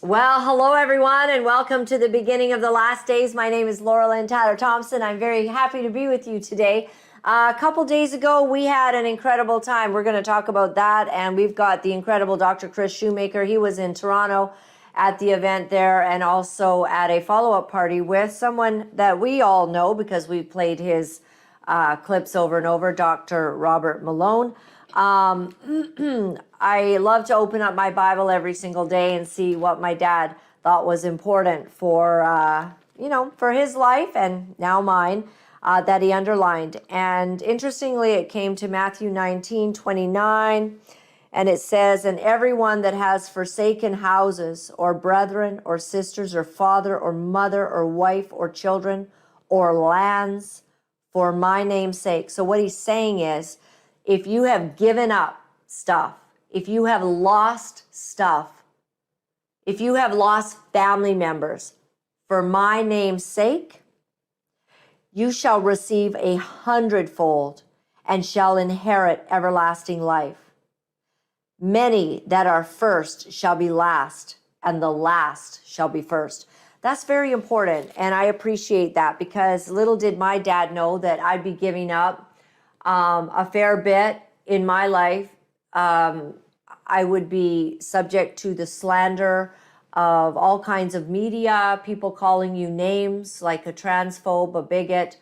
Well, hello everyone, and welcome to the beginning of the last days. My name is Laura-Lynn Thompson. I'm very happy to be with you today. A couple days ago, we had an incredible time. We're going to talk about that, and we've got the incredible Dr. Chris Shoemaker. He was in Toronto at the event there, and also at a follow-up party with someone that we all know because we played his clips over and over, Dr. Robert Malone. I love to open up my Bible every single day and see what my dad thought was important for, for his life and now mine, that he underlined. And interestingly, it came to Matthew 19:29, and it says, "And everyone that has forsaken houses or brethren or sisters or father or mother or wife or children or lands for my name's sake." So what he's saying is, if you have given up stuff, if you have lost stuff, if you have lost family members for my name's sake, you shall receive 100-fold and shall inherit everlasting life. Many that are first shall be last, and the last shall be first. That's very important, and I appreciate that, because little did my dad know that I'd be giving up a fair bit in my life. I would be subject to the slander of all kinds of media, people calling you names like a transphobe, a bigot,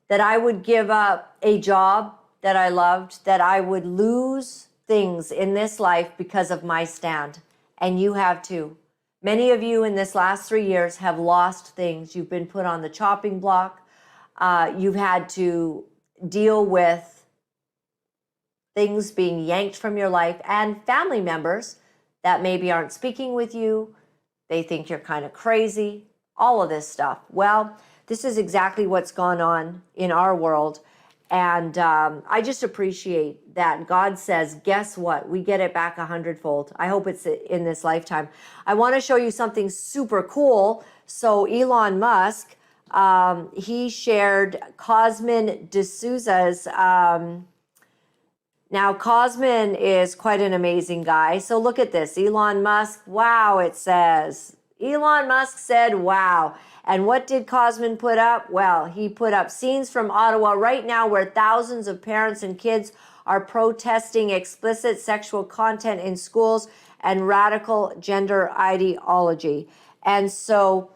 that I would give up a job that I loved, that I would lose things in this life because of my stand. And you have too. Many of you in this last 3 years have lost things. You've been put on the chopping block. You've had to deal with things being yanked from your life, and family members that maybe aren't speaking with you. They think you're kind of crazy, all of this stuff. Well, this is exactly what's gone on in our world. And I just appreciate that God says, guess what? We get it back 100-fold. I hope it's in this lifetime. I want to show you something super cool. So Elon Musk, he shared Cosmin D'Souza's. Now, Cosmin is quite an amazing guy. So look at this. Elon Musk, wow, it says. Elon Musk said, wow. And what did Cosmin put up? Well, he put up scenes from Ottawa right now where thousands of parents and kids are protesting explicit sexual content in schools and radical gender ideology. And so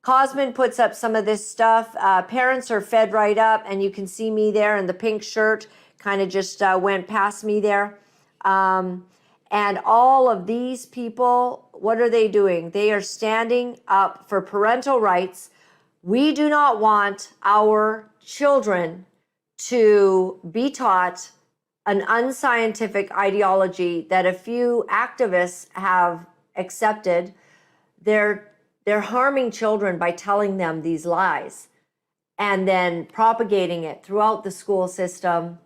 Cosmin puts up some of this stuff. Parents are fed right up, and you can see me there in the pink shirt, kind of just went past me there. And all of these people, what are they doing? They are standing up for parental rights. We do not want our children to be taught an unscientific ideology that a few activists have accepted. They're harming children by telling them these lies and then propagating it throughout the school system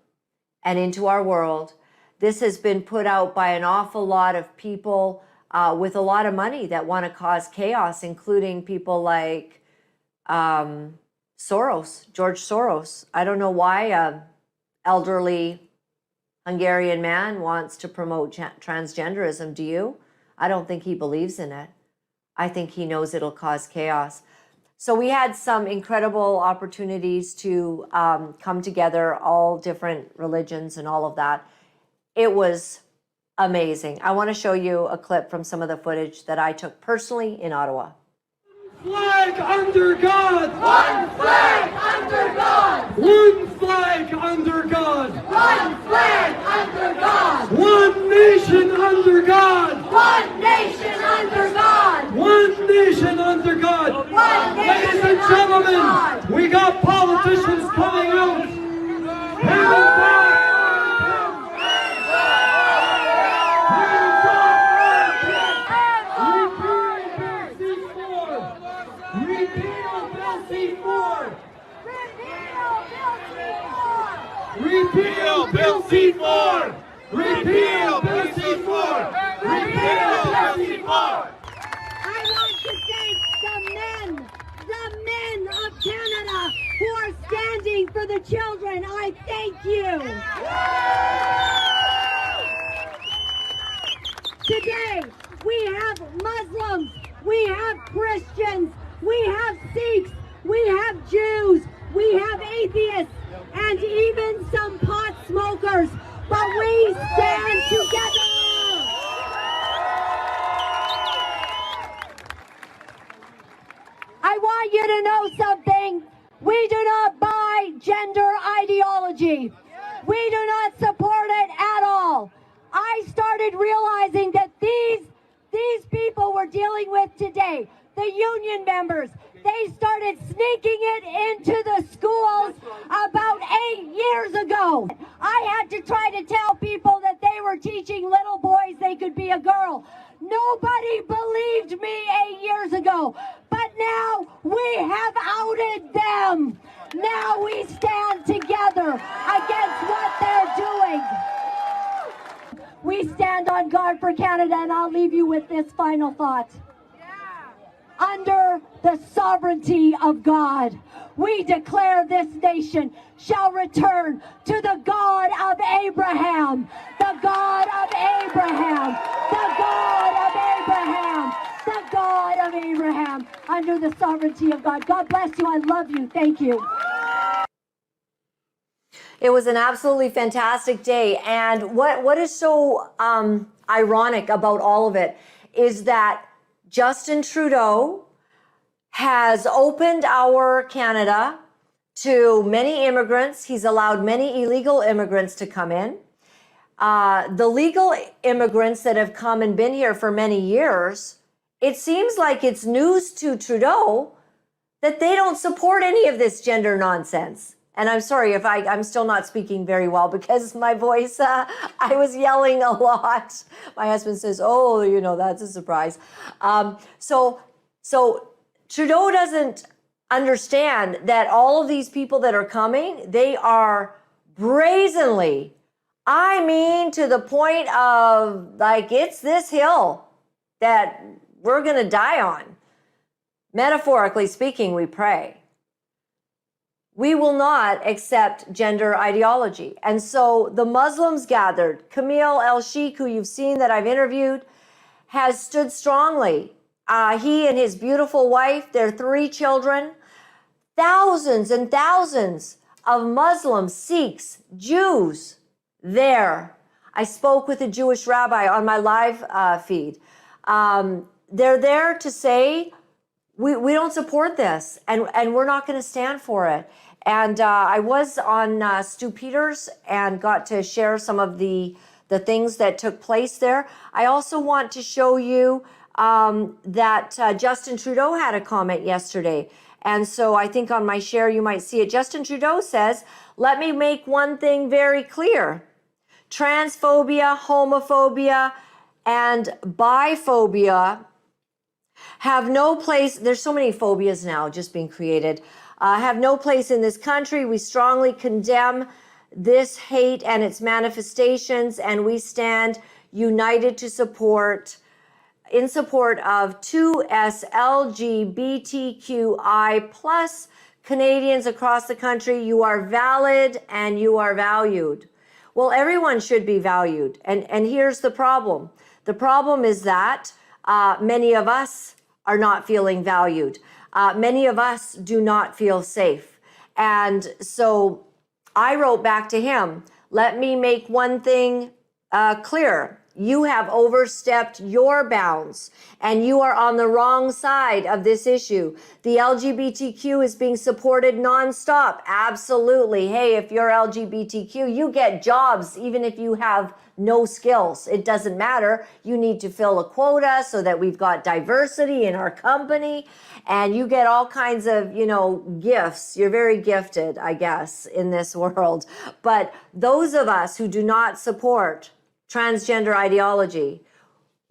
and into our world. This has been put out by an awful lot of people with a lot of money that want to cause chaos, including people like Soros, George Soros. I don't know why an elderly Hungarian man wants to promote transgenderism. Do you? I don't think he believes in it. I think he knows it'll cause chaos. So we had some incredible opportunities to come together, all different religions and all of that. It was amazing. I want to show you a clip from some of the footage that I took personally in Ottawa. Flag under God! One flag under God! One flag under God! One flag under God! One nation under God! One nation under God! One nation under God! One nation Ladies and under gentlemen, God! we got politicians coming out. Repeal Bill C-4! Repeal Bill C-4! Repeal Bill C-4! I want to thank the men of Canada who are standing for the children. I thank you. Today, we have Muslims, we have Christians, we have Sikhs, we have Jews, we have atheists, and even some pot smokers. But we stand together. I want you to know something. We do not buy gender ideology. We do not support it at all. I started realizing that these people we're dealing with today, the union members, they started sneaking it into the schools about 8 years ago. I had to try to tell people that they were teaching little boys they could be a girl. Nobody believed me 8 years ago, but now we have outed them. Now we stand together against what they're doing. We stand on guard for Canada, and I'll leave you with this final thought. Under the sovereignty of God, we declare this nation shall return to the God of Abraham, the God of Abraham, the God of Abraham, the God of Abraham, under the sovereignty of God. God bless you. I love you. Thank you. It was an absolutely fantastic day. And what is so ironic about all of it is that Justin Trudeau has opened our Canada to many immigrants. He's allowed many illegal immigrants to come in. The legal immigrants that have come and been here for many years, it seems like it's news to Trudeau that they don't support any of this gender nonsense. And I'm sorry if I'm still not speaking very well because my voice, I was yelling a lot. My husband says, oh, you know, that's a surprise. So Trudeau doesn't understand that all of these people that are coming, they are brazenly, I mean, to the point of like, it's this hill that we're going to die on. Metaphorically speaking, we pray. We will not accept gender ideology. And so the Muslims gathered. Camille El-Sheikh, who you've seen that I've interviewed, has stood strongly. He and his beautiful wife, their 3 children, thousands and thousands of Muslims, Sikhs, Jews there. I spoke with a Jewish rabbi on my live feed. They're there to say, we don't support this, and we're not going to stand for it. And I was on Stu Peters and got to share some of the things that took place there. I also want to show you that Justin Trudeau had a comment yesterday. And so I think on my share you might see it. Justin Trudeau says, let me make one thing very clear. Transphobia, homophobia, and biphobia have no place. There's so many phobias now just being created. Have no place in this country. We strongly condemn this hate and its manifestations, and we stand united in support of 2S LGBTQI plus Canadians across the country. You are valid and you are valued. Well, everyone should be valued. And here's the problem. The problem is that many of us are not feeling valued. Many of us do not feel safe. And so I wrote back to him, let me make one thing clear. You have overstepped your bounds and you are on the wrong side of this issue. The LGBTQ is being supported nonstop. Absolutely. Hey, if you're LGBTQ, you get jobs even if you have no skills. It doesn't matter. You need to fill a quota so that we've got diversity in our company, and you get all kinds of, gifts. You're very gifted, I guess, in this world. But those of us who do not support transgender ideology,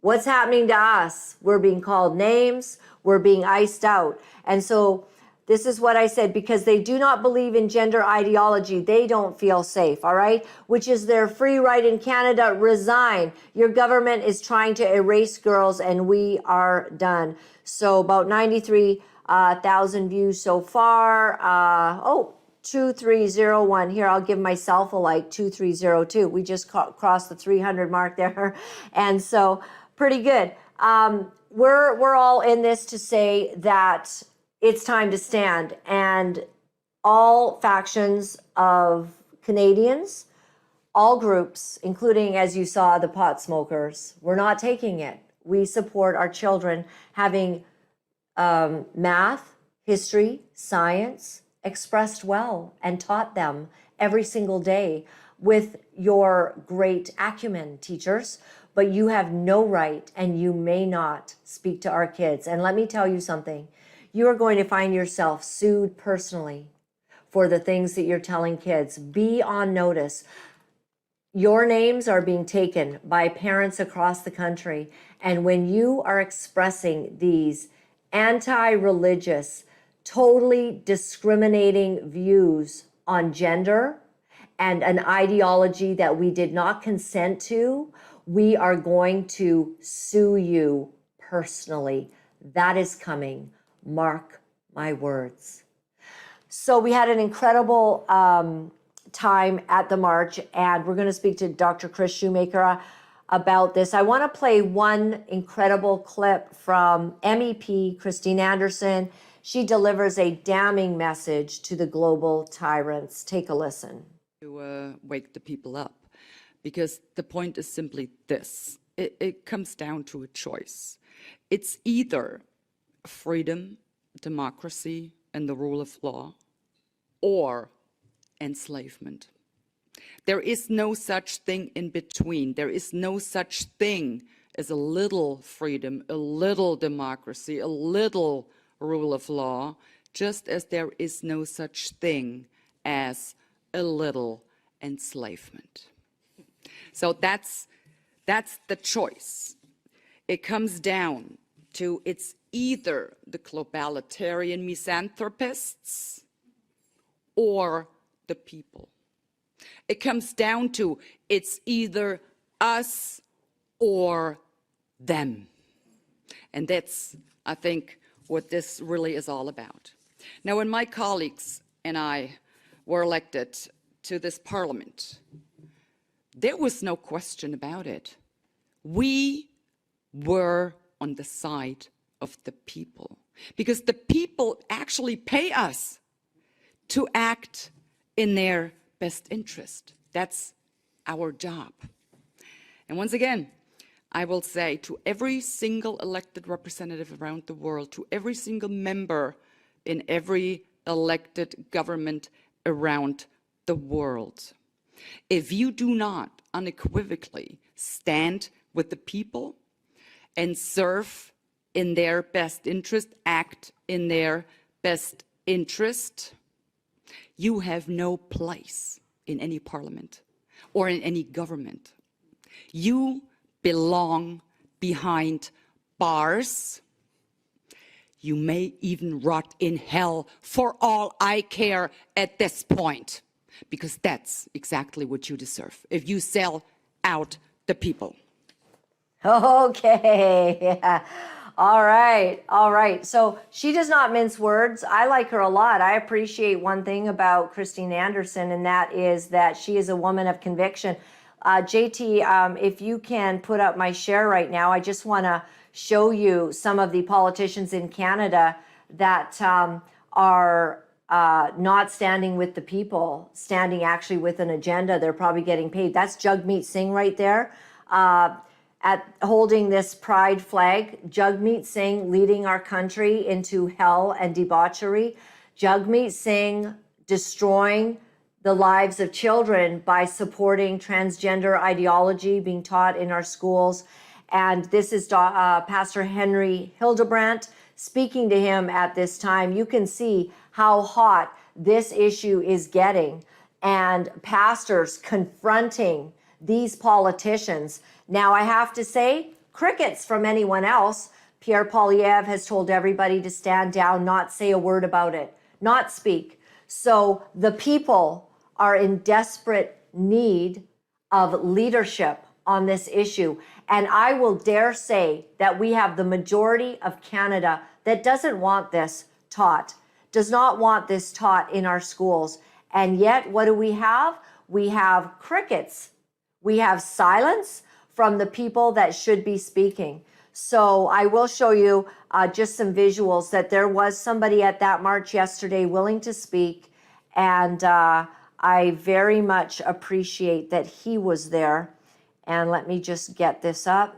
what's happening to us? We're being called names. We're being iced out. And so this is what I said, because they do not believe in gender ideology, they don't feel safe, all right? Which is their free right in Canada. Resign. Your government is trying to erase girls, and we are done. So about 93,000 views so far. 2301. Here, I'll give myself a like, 2302. We just crossed the 300 mark there. And so, Pretty good. We're all in this to say that it's time to stand, and all factions of Canadians, all groups, including, as you saw, the pot smokers, we're not taking it. We support our children having math, history, science expressed well and taught them every single day with your great acumen, teachers. But you have no right, and you may not speak to our kids. And let me tell you something. You are going to find yourself sued personally for the things that you're telling kids. Be on notice. Your names are being taken by parents across the country. And when you are expressing these anti-religious, totally discriminating views on gender and an ideology that we did not consent to, we are going to sue you personally. That is coming. Mark my words. So we had an incredible time at the march, and we're going to speak to Dr. Chris Shoemaker about this. I want to play one incredible clip from MEP Christine Anderson. She delivers a damning message to the global tyrants. Take a listen. To wake the people up, because the point is simply this. It comes down to a choice. It's either freedom, democracy, and the rule of law, or enslavement. There is no such thing in between. There is no such thing as a little freedom, a little democracy, a little rule of law, just as there is no such thing as a little enslavement. So that's the choice. It comes down to it's either the globalitarian misanthropists or the people. It comes down to it's either us or them. And that's, I think, what this really is all about. Now, when my colleagues and I were elected to this parliament, there was no question about it. We were on the side of the people, because the people actually pay us to act in their best interest. That's our job. And once again, I will say to every single elected representative around the world, to every single member in every elected government around the world, if you do not unequivocally stand with the people and serve in their best interest, act in their best interest, you have no place in any parliament or in any government. You belong behind bars. You may even rot in hell for all I care at this point, because that's exactly what you deserve if you sell out the people. Okay. All right. All right. So she does not mince words. I like her a lot. I appreciate one thing about Christine Anderson, and that is that she is a woman of conviction. JT, if you can put up my share right now, I just want to show you some of the politicians in Canada that are not standing with the people, standing actually with an agenda. They're probably getting paid. That's Jagmeet Singh right there. At holding this pride flag, Jagmeet Singh leading our country into hell and debauchery. Jagmeet Singh destroying the lives of children by supporting transgender ideology being taught in our schools. And this is Pastor Henry Hildebrandt speaking to him at this time. You can see how hot this issue is getting, and pastors confronting these politicians. Now, I have to say, crickets from anyone else. Pierre Poilievre has told everybody to stand down, not say a word about it, not speak. So the people are in desperate need of leadership on this issue. And I will dare say that we have the majority of Canada that doesn't want this taught, does not want this taught in our schools. And yet, what do we have? We have crickets. We have silence from the people that should be speaking. So I will show you just some visuals that there was somebody at that march yesterday willing to speak. And I very much appreciate that he was there. And let me just get this up.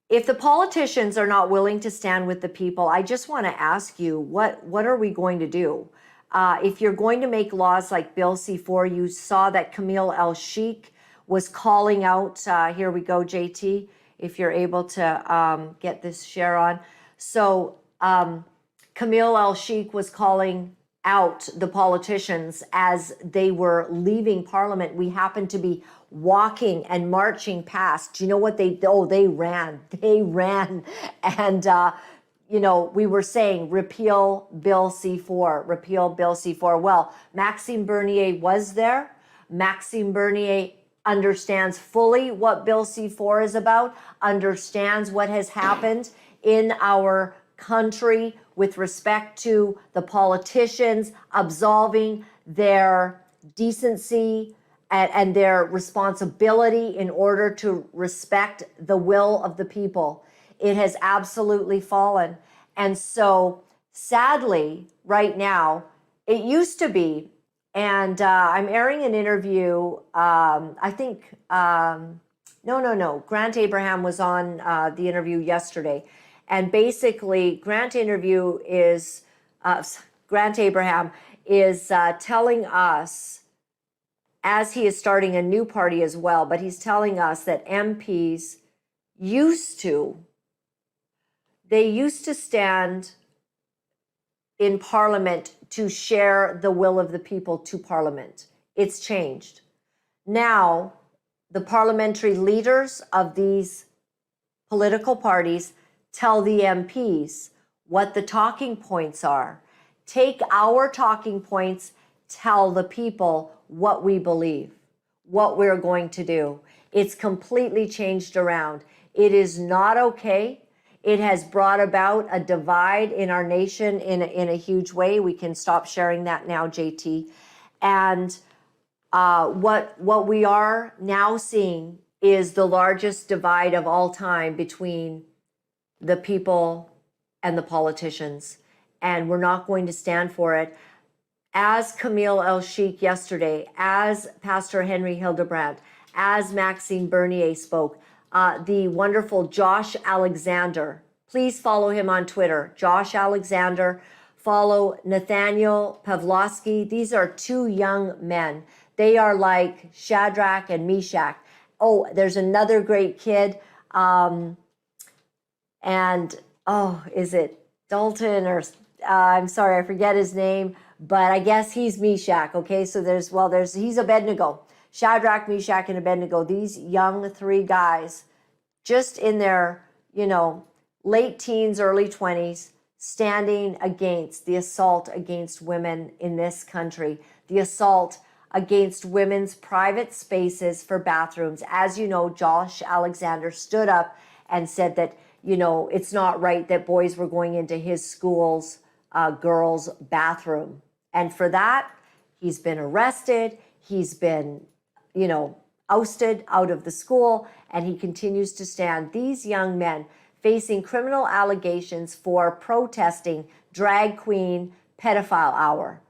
If the politicians are not willing to stand with the people, I just want to ask you, what are we going to do? If you're going to make laws like Bill C-4, you saw that Camille El-Sheikh was calling out, here we go, JT, if you're able to get this share on. So Camille El-Sheikh was calling out the politicians as they were leaving Parliament. We happened to be walking and marching past. Do you know what they ran. And, you know, we were saying, repeal Bill C-4, repeal Bill C-4. Well, Maxime Bernier was there. Maxime Bernier understands fully what Bill C-4 is about, understands what has happened in our country with respect to the politicians absolving their decency and their responsibility in order to respect the will of the people. It has absolutely fallen. And so sadly, right now, it used to be, and I'm airing an interview, I think, no, Grant Abraham was on the interview yesterday. And basically, Grant Abraham is telling us, as he is starting a new party as well, but he's telling us that MPs used to stand in Parliament to share the will of the people to Parliament. It's changed. Now, the parliamentary leaders of these political parties tell the MPs what the talking points are. Take our talking points, tell the people what we believe, what we're going to do. It's completely changed around. It is not okay. It has brought about a divide in our nation in a huge way. We can stop sharing that now, JT. And what we are now seeing is the largest divide of all time between the people and the politicians. And we're not going to stand for it. As Camille El-Sheikh yesterday, as Pastor Henry Hildebrandt, as Maxime Bernier spoke, the wonderful Josh Alexander. Please follow him on Twitter, Josh Alexander. Follow Nathaniel Pavlovsky. These are two young men. They are like Shadrach and Meshach. Oh, there's another great kid. Is it Dalton or I'm sorry, I forget his name, but I guess he's Meshach. Okay, so he's Abednego. Shadrach, Meshach, and Abednego, these young three guys, just in their, late teens, early 20s, standing against the assault against women in this country, the assault against women's private spaces for bathrooms. As you know, Josh Alexander stood up and said that, it's not right that boys were going into his school's girls' bathroom. And for that, he's been arrested. He's been ousted out of the school, and he continues to stand. These young men facing criminal allegations for protesting drag queen pedophile hour,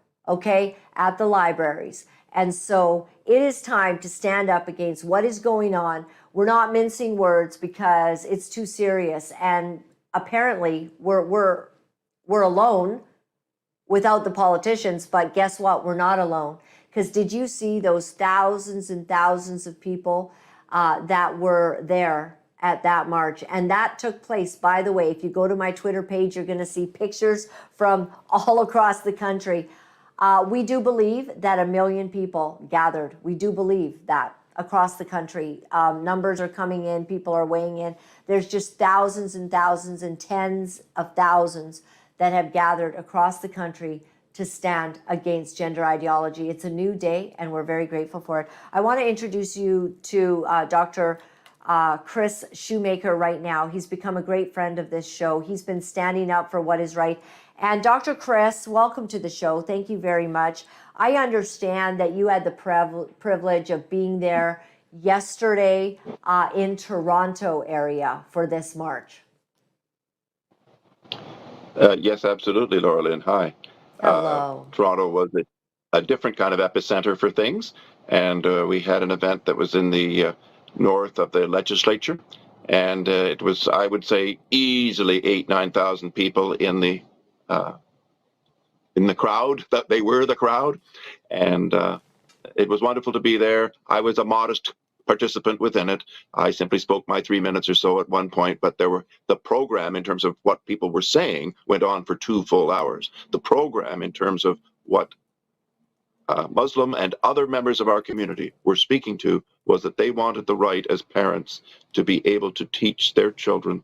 at the libraries. And so it is time to stand up against what is going on. We're not mincing words because it's too serious. And apparently we're alone without the politicians, but guess what? We're not alone. Because did you see those thousands and thousands of people that were there at that march? And that took place, by the way, if you go to my Twitter page, you're going to see pictures from all across the country. We do believe that 1 million people gathered. We do believe that across the country. Numbers are coming in, people are weighing in. There's just thousands and thousands and tens of thousands that have gathered across the country to stand against gender ideology. It's a new day, and we're very grateful for it. I want to introduce you to Dr. Chris Shoemaker right now. He's become a great friend of this show. He's been standing up for what is right. And Dr. Chris, welcome to the show. Thank you very much. I understand that you had the privilege of being there yesterday in Toronto area for this march? Yes, absolutely, Laura-Lynn. Hi. Hello. Toronto was a different kind of epicenter for things, and we had an event that was in the north of the legislature, and it was, I would say, easily 9,000 people in the crowd. That they were the crowd, and it was wonderful to be there. I was a modest participant within it. I simply spoke my 3 minutes or so at one point, but the program in terms of what people were saying went on for 2 full hours. The program in terms of what Muslim and other members of our community were speaking to was that they wanted the right as parents to be able to teach their children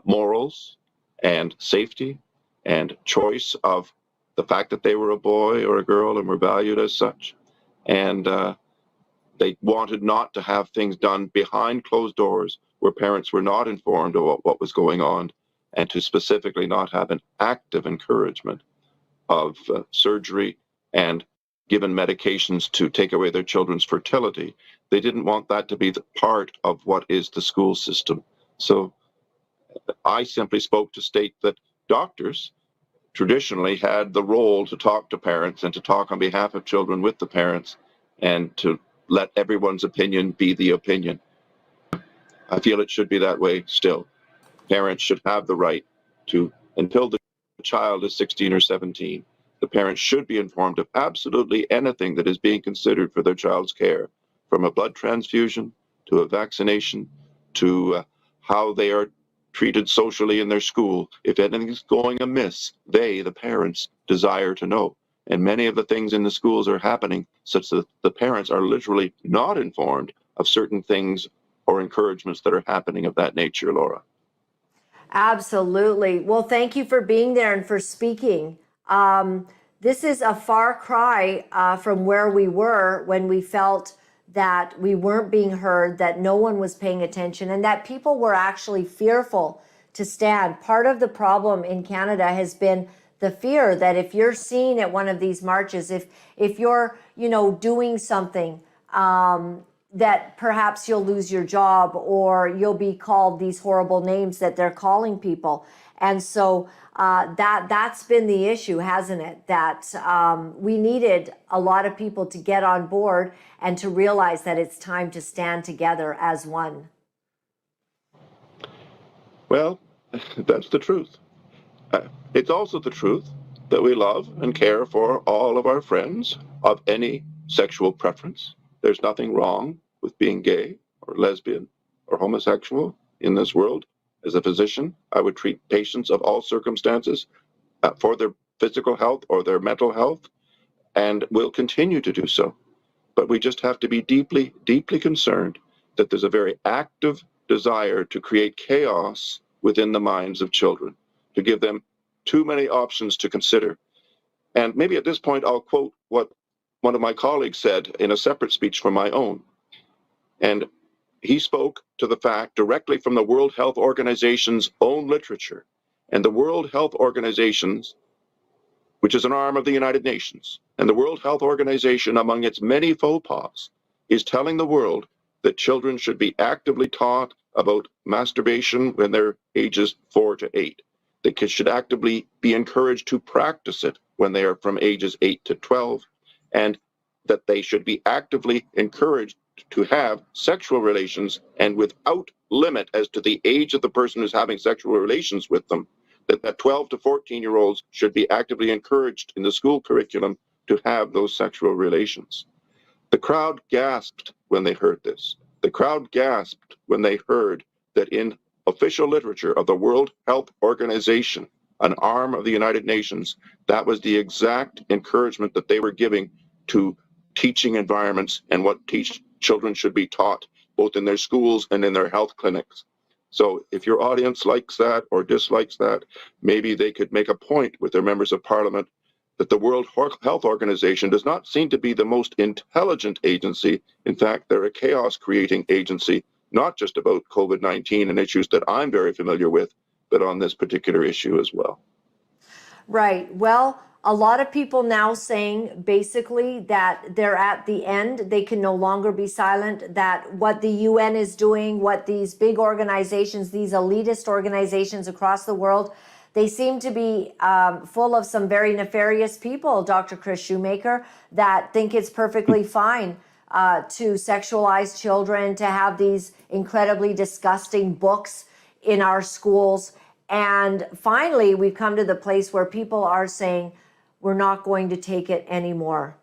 morals and safety and choice of the fact that they were a boy or a girl and were valued as such. And they wanted not to have things done behind closed doors where parents were not informed of what was going on, and to specifically not have an active encouragement of surgery and given medications to take away their children's fertility. They didn't want that to be the part of what is the school system. So I simply spoke to state that doctors traditionally had the role to talk to parents and to talk on behalf of children with the parents and to let everyone's opinion be the opinion. I feel it should be that way still. Parents should have the right to, until the child is 16 or 17, the parents should be informed of absolutely anything that is being considered for their child's care, from a blood transfusion to a vaccination to how they are treated socially in their school. If anything's going amiss, they, the parents, desire to know. And many of the things in the schools are happening such that the parents are literally not informed of certain things or encouragements that are happening of that nature, Laura. Absolutely. Well, thank you for being there and for speaking. This is a far cry from where we were when we felt that we weren't being heard, that no one was paying attention, and that people were actually fearful to stand. Part of the problem in Canada has been the fear that if you're seen at one of these marches, if you're, doing something, that perhaps you'll lose your job or you'll be called these horrible names that they're calling people. And so that's been the issue, hasn't it? That we needed a lot of people to get on board and to realize that it's time to stand together as one. Well, that's the truth. It's also the truth that we love and care for all of our friends of any sexual preference. There's nothing wrong with being gay or lesbian or homosexual in this world. As a physician, I would treat patients of all circumstances for their physical health or their mental health, and will continue to do so. But we just have to be deeply, deeply concerned that there's a very active desire to create chaos within the minds of children, to give them too many options to consider. And maybe at this point, I'll quote what one of my colleagues said in a separate speech from my own. And he spoke to the fact directly from the World Health Organization's own literature. And the World Health Organization's, which is an arm of the United Nations, and the World Health Organization, among its many faux pas, is telling the world that children should be actively taught about masturbation when they're ages 4 to 8. They should actively be encouraged to practice it when they are from ages 8 to 12, and that they should be actively encouraged to have sexual relations, and without limit as to the age of the person who's having sexual relations with them, that 12 to 14-year-olds should be actively encouraged in the school curriculum to have those sexual relations. The crowd gasped when they heard this. The crowd gasped when they heard that in official literature of the World Health Organization, an arm of the United Nations, that was the exact encouragement that they were giving to teaching environments and what children should be taught, both in their schools and in their health clinics. So if your audience likes that or dislikes that, maybe they could make a point with their members of parliament that the World Health Organization does not seem to be the most intelligent agency. In fact, they're a chaos-creating agency, not just about COVID-19 and issues that I'm very familiar with, but on this particular issue as well. Right. Well, A lot of people now saying basically that they're at the end, they can no longer be silent, that what the UN is doing, what these big organizations, these elitist organizations across the world, they seem to be full of some very nefarious people, Dr. Chris Shoemaker, that think it's perfectly fine to sexualize children, to have these incredibly disgusting books in our schools. And finally, we've come to the place where people are saying, we're not going to take it anymore.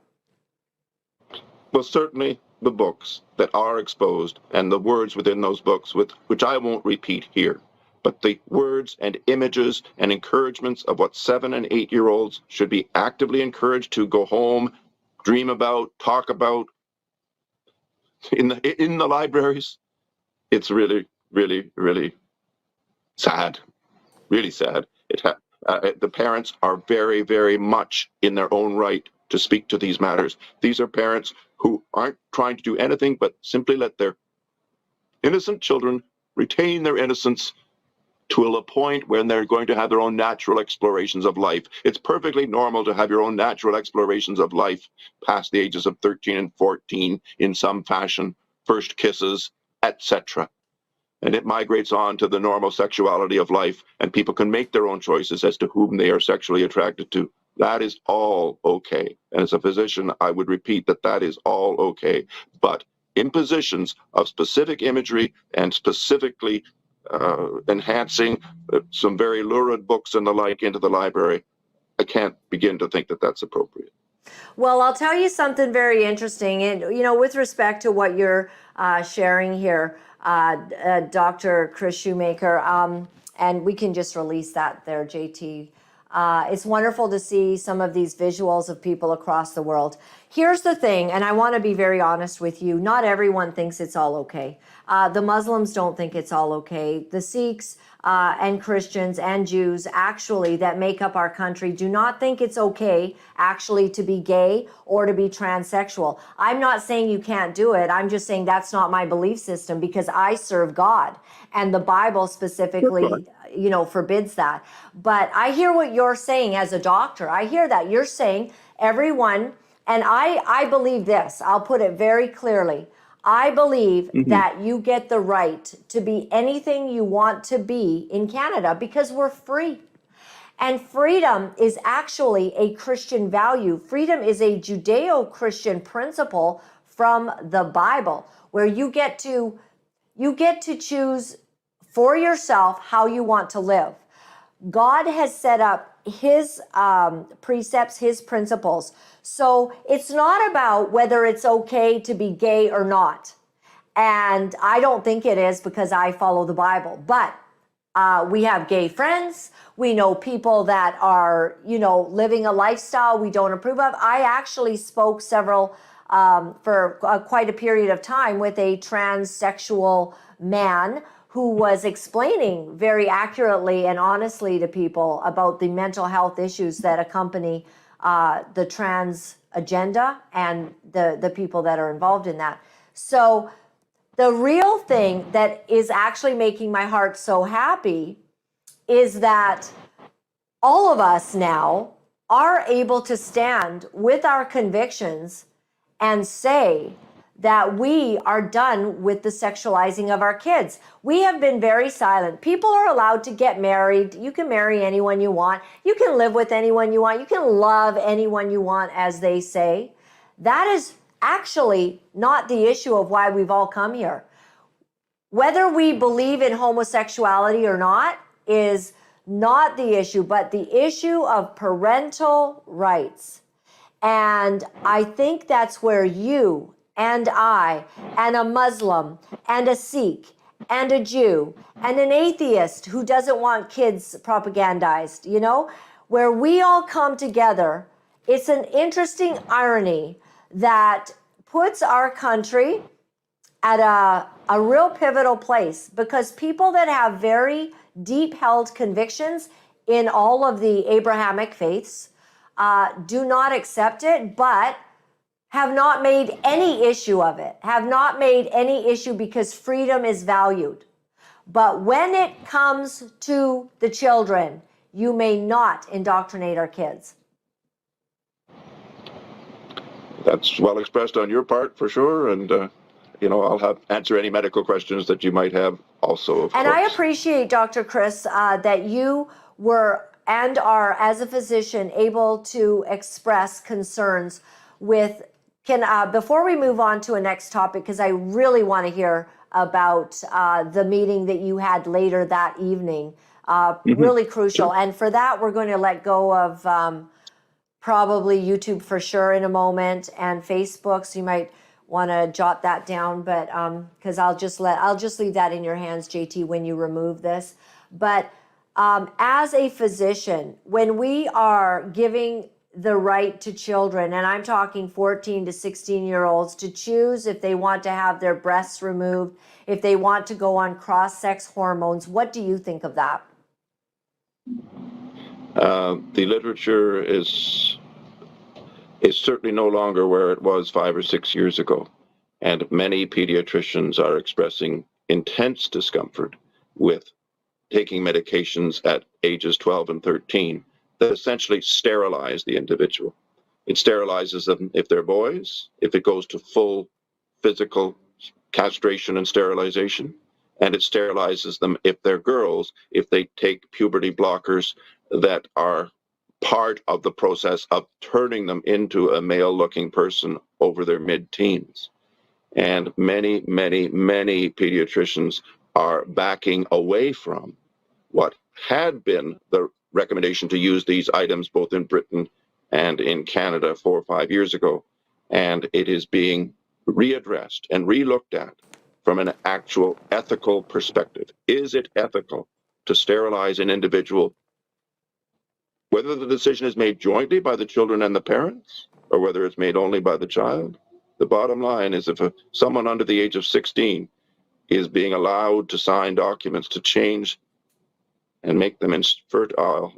Well, certainly the books that are exposed and the words within those books, which I won't repeat here, but the words and images and encouragements of what 7- and 8-year-olds should be actively encouraged to go home, dream about, talk about in the libraries. It's really, really, really sad. Really sad. The parents are very, very much in their own right to speak to these matters. These are parents who aren't trying to do anything but simply let their innocent children retain their innocence to a point when they're going to have their own natural explorations of life. It's perfectly normal to have your own natural explorations of life past the ages of 13 and 14 in some fashion, first kisses, etc. And it migrates on to the normal sexuality of life, and people can make their own choices as to whom they are sexually attracted to. That is all okay. And as a physician, I would repeat that that is all okay. But impositions of specific imagery and specifically enhancing some very lurid books and the like into the library, I can't begin to think that that's appropriate. Well, I'll tell you something very interesting. And, with respect to what you're sharing here, Dr. Chris Shoemaker, and we can just release that there, JT. It's wonderful to see some of these visuals of people across the world. Here's the thing, and I want to be very honest with you. Not everyone thinks it's all okay. The Muslims don't think it's all okay. The Sikhs and Christians and Jews actually that make up our country do not think it's okay actually to be gay or to be transsexual. I'm not saying you can't do it. I'm just saying that's not my belief system because I serve God and the Bible specifically, forbids that. But I hear what you're saying as a doctor. I hear that you're saying everyone, and I believe this, I'll put it very clearly. I believe that you get the right to be anything you want to be in Canada because we're free. And freedom is actually a Christian value. Freedom is a Judeo-Christian principle from the Bible, where you get to choose for yourself how you want to live. God has set up his precepts, his principles. So it's not about whether it's okay to be gay or not. And I don't think it is because I follow the Bible. But we have gay friends. We know people that are, living a lifestyle we don't approve of. I actually spoke for quite a period of time with a trans-sexual man who was explaining very accurately and honestly to people about the mental health issues that accompany the trans agenda and the people that are involved in that. So the real thing that is actually making my heart so happy is that all of us now are able to stand with our convictions and say that we are done with the sexualizing of our kids. We have been very silent. People are allowed to get married. You can marry anyone you want. You can live with anyone you want. You can love anyone you want, as they say. That is actually not the issue of why we've all come here. Whether we believe in homosexuality or not is not the issue, but the issue of parental rights. And I think that's where you and I, and a Muslim, and a Sikh, and a Jew, and an atheist who doesn't want kids propagandized, where we all come together. It's an interesting irony that puts our country at a real pivotal place because people that have very deep held convictions in all of the Abrahamic faiths do not accept it, but have not made any issue of it, have not made any issue because freedom is valued. But when it comes to the children, you may not indoctrinate our kids. That's well expressed on your part for sure, and I'll answer any medical questions that you might have also, of And course. I appreciate, Dr. Chris, that you were and are, as a physician, able to express concerns with. Before we move on to a next topic, because I really want to hear about the meeting that you had later that evening, really crucial. Sure. And for that, we're going to let go of probably YouTube for sure in a moment, and Facebook. So you might want to jot that down, but because I'll just leave that in your hands, JT, when you remove this. But as a physician, when we are giving the right to children, and I'm talking 14 to 16-year-olds, to choose if they want to have their breasts removed, if they want to go on cross-sex hormones, what do you think of that? The literature is certainly no longer where it was 5 or 6 years ago, and many pediatricians are expressing intense discomfort with taking medications at ages 12 and 13 that essentially sterilize the individual. It sterilizes them if they're boys, if it goes to full physical castration and sterilization, and it sterilizes them if they're girls, if they take puberty blockers that are part of the process of turning them into a male-looking person over their mid-teens. And many, many, many pediatricians are backing away from what had been the recommendation to use these items both in Britain and in Canada 4 or 5 years ago. And it is being readdressed and relooked at from an actual ethical perspective. Is it ethical to sterilize an individual, whether the decision is made jointly by the children and the parents, or whether it's made only by the child? The bottom line is, if someone under the age of 16 is being allowed to sign documents to change and make them infertile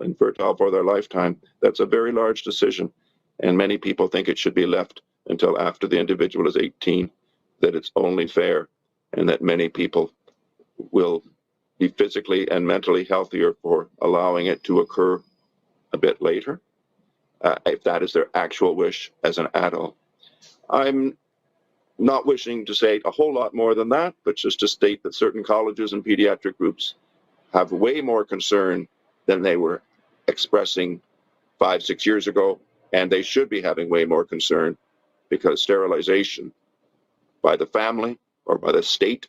for their lifetime, that's a very large decision. And many people think it should be left until after the individual is 18, that it's only fair, and that many people will be physically and mentally healthier for allowing it to occur a bit later, if that is their actual wish as an adult. I'm not wishing to say a whole lot more than that, but just to state that certain colleges and pediatric groups have way more concern than they were expressing 5, 6 years ago, and they should be having way more concern, because sterilization by the family or by the state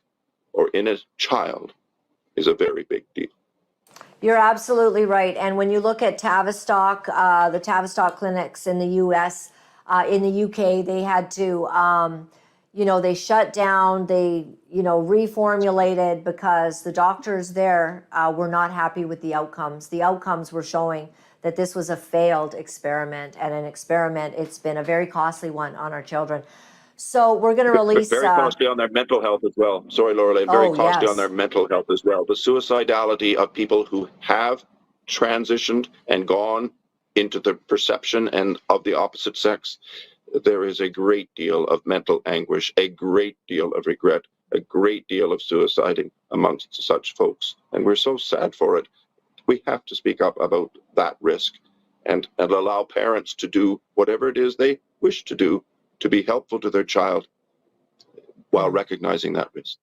or in a child is a very big deal. You're absolutely right. And when you look at Tavistock, the Tavistock clinics in the US, in the UK, they had to, they shut down, they, reformulated because the doctors there were not happy with the outcomes. The outcomes were showing that this was a failed experiment, and an experiment, it's been a very costly one on our children. So we're going to release... Very costly on their mental health as well. Sorry, Laura-Lynn, very costly on their mental health as well. The suicidality of people who have transitioned and gone into the perception and of the opposite sex, there is a great deal of mental anguish, a great deal of regret, a great deal of suiciding amongst such folks. And we're so sad for it. We have to speak up about that risk and allow parents to do whatever it is they wish to do to be helpful to their child while recognizing that risk.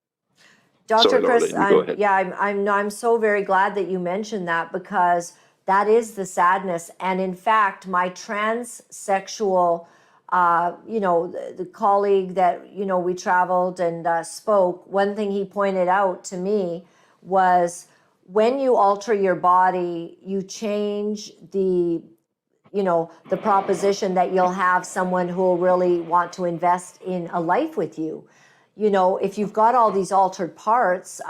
Dr. Sorry, Chris, Laura-Lynn, go ahead. I'm so very glad that you mentioned that, because that is the sadness. And in fact, my transsexual, the colleague that, we traveled and spoke, one thing he pointed out to me was, when you alter your body, you change the proposition that you'll have someone who will really want to invest in a life with you. If you've got all these altered parts,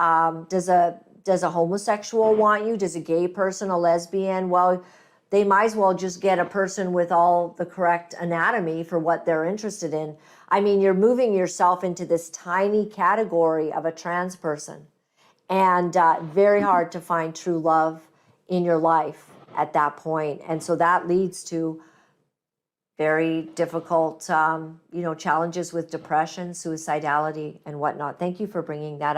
does a homosexual want you? Does a gay person, a lesbian? Well, they might as well just get a person with all the correct anatomy for what they're interested in. I mean, you're moving yourself into this tiny category of a trans person, and very hard to find true love in your life at that point. And so that leads to very difficult, challenges with depression, suicidality, and whatnot. Thank you for bringing that up.